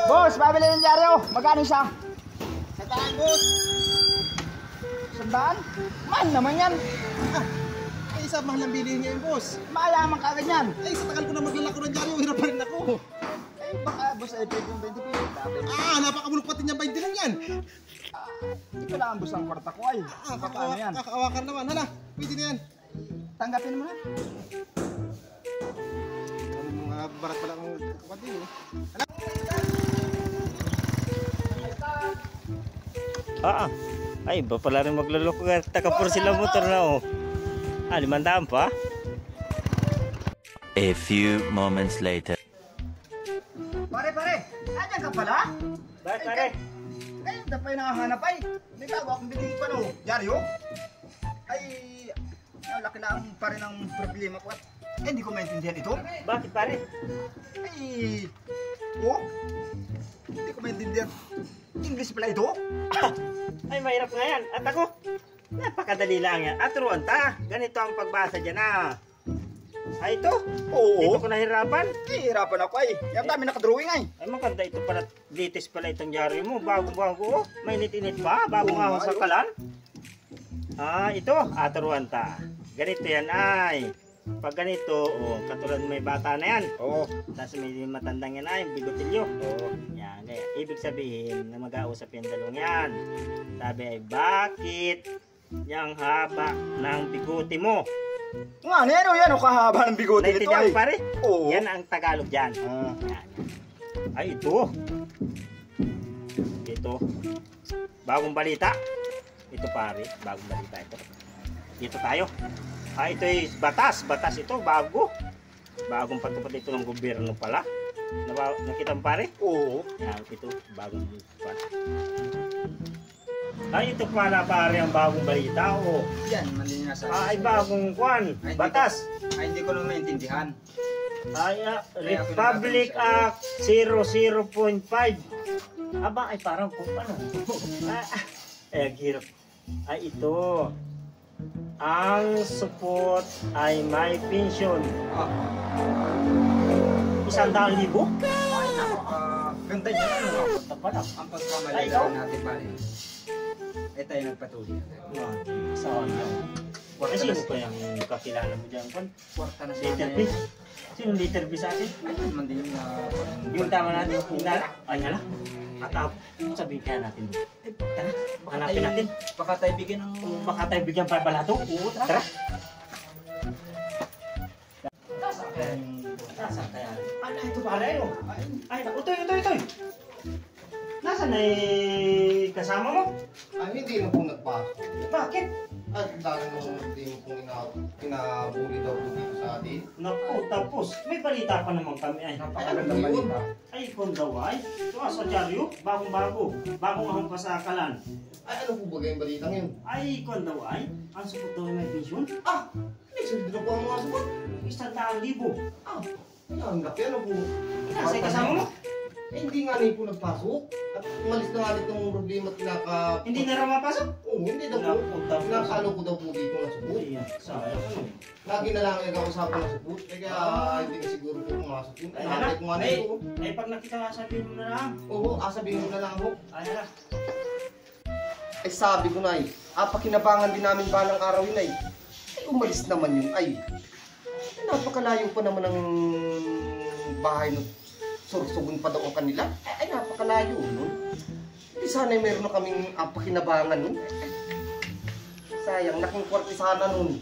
Boss, pabili ng dyaryo. Magkano siya? 100, boss. 100? Man naman yan. Ay, isa mahal ang bilihin niya yun, boss. Mayaman ka ganyan. Ay, sa tagal ko na maglalako ng dyaryo, hirap pa rin ako. Eh, baka boss ay pwede yung 20 pilit. Napakabulok pati niya 20 lang yan. Hindi ko lang boss ang kwarta ko ay. Ano yan? Kakaawakan naman. Hala, pwede na yan. Tanggapin mo na. Mga barat pala akong kapatid eh. Ay, ba pala rin maglaloko ka. Takapur sila motor na oh. 500 pa? A few moments later. Pare, nandiyan ka pala? Bakit pare? Ngayon, dapay nakahanap ay. May bago akong binigay pa no. Dyaryo? Ay, laki na ang pare ng problema ko at hindi ko maintindihan ito. Bakit pare? Ay, hindi ko maintindihan. English pala ito? Ay, mahirap nga yan. At ako, napakadali lang yan. At turuan ta, ganito ang pagbasa dyan Ay, ito? Oo. Dito ko nahirapan. Hirapan ako ay. Yung dami nakadrawing ay. Ay, maganda ito pala. Latest pala itong dyaryo mo. Bago-bago. Mainit-init pa. Bago nga ako sa kalan. Ito. Turuan ta. Ganito yan ay. Pag ganito, katulad may bata na yan. Tapos may matandang yan ay, bigotilyo. Yan. Ibig sabihin na mag-ausap yung dalawang yan. Sabi ay, bakit yung haba ng bigote mo? Nga, yan o kahaba ng bigote nito ay. Pare? Oo. Yan ang Tagalog dyan. Yan. Ay, ito. Ito. Bagong balita. Ito pare, bagong balita ito. Dito tayo. Ito ay batas. Batas ito, bago. Bagong patupad ito ng gobyerno pala. Nakita mo pare? Oo. Yan, ito, bagong balita. Ay, ito pala pare ang bagong balita. Yan, mali nga sa... Ay, bagong kwan. Batas. Hindi ko naman maintindihan. Ay, Republic Act 00.5. Aba, ay parang kung ano. Ang hirap. Ay, ito. Ang support ay may pension. 100,000? Ay, ganda niya. Ang pagkamaligaan natin pare. Ito yung nagpatuloy. Saan yan? Ay, sino pa yung kakilala mo dyan? Kwarta na Liter B? Sino liter B sa atin? Ay, naman din yung... Yung tama natin, yung nala. Ay, nala. At sabihin kaya natin. Tara, hanapin natin. Baka tayo bigyan ng... Baka tayo bigyan pa balato. Tara. Nasaan kaya? Ay, ito pala yun. Ay, ito. Nasaan ay kasama mo? Ay, hindi na po nagpasok. Bakit? At dahil nung hindi mo pong kinabuli daw po dito sa atin. Naku, tapos may balita pa naman kami ay. Napakagandang balita. Ay, kung daw ay. Ito sa dyaryo, bagong-bago. Bagong ahong pa sa kalan. Ay, ano po ba yung balita ngayon? Ay, kung daw ay. Ang support daw ay may pension. May sabi na po ang mga support. 100,000. Ay, ang laki ano po. Nasa'y kasama mo? Eh, hindi nga rin po nagpasok. At umalis na nga rin itong problema at Hindi na raw mapasok? Oo, hindi daw po. Pinakalo ko daw po dito ng support. Ay, sayang ano. Lagi na lang nag-uusapan ng support. Kaya hindi na siguro po pumasok yun. Ay, Nakatay ko nga na ito. Ay, pag nakita nga sabihin mo na lang. Oo, sabihin mo na lang ako. Ay, hala. Eh sabi ko na pakinabangan din namin balang araw yun ay. Ay, umalis naman yun ay. Napakalayo pa naman ng bahay no. Sursugun pa daw ang kanila. Ay, napakalayo nun. Hindi sana meron na kaming pakinabangan nun. Sayang, naking kwarti sana nun.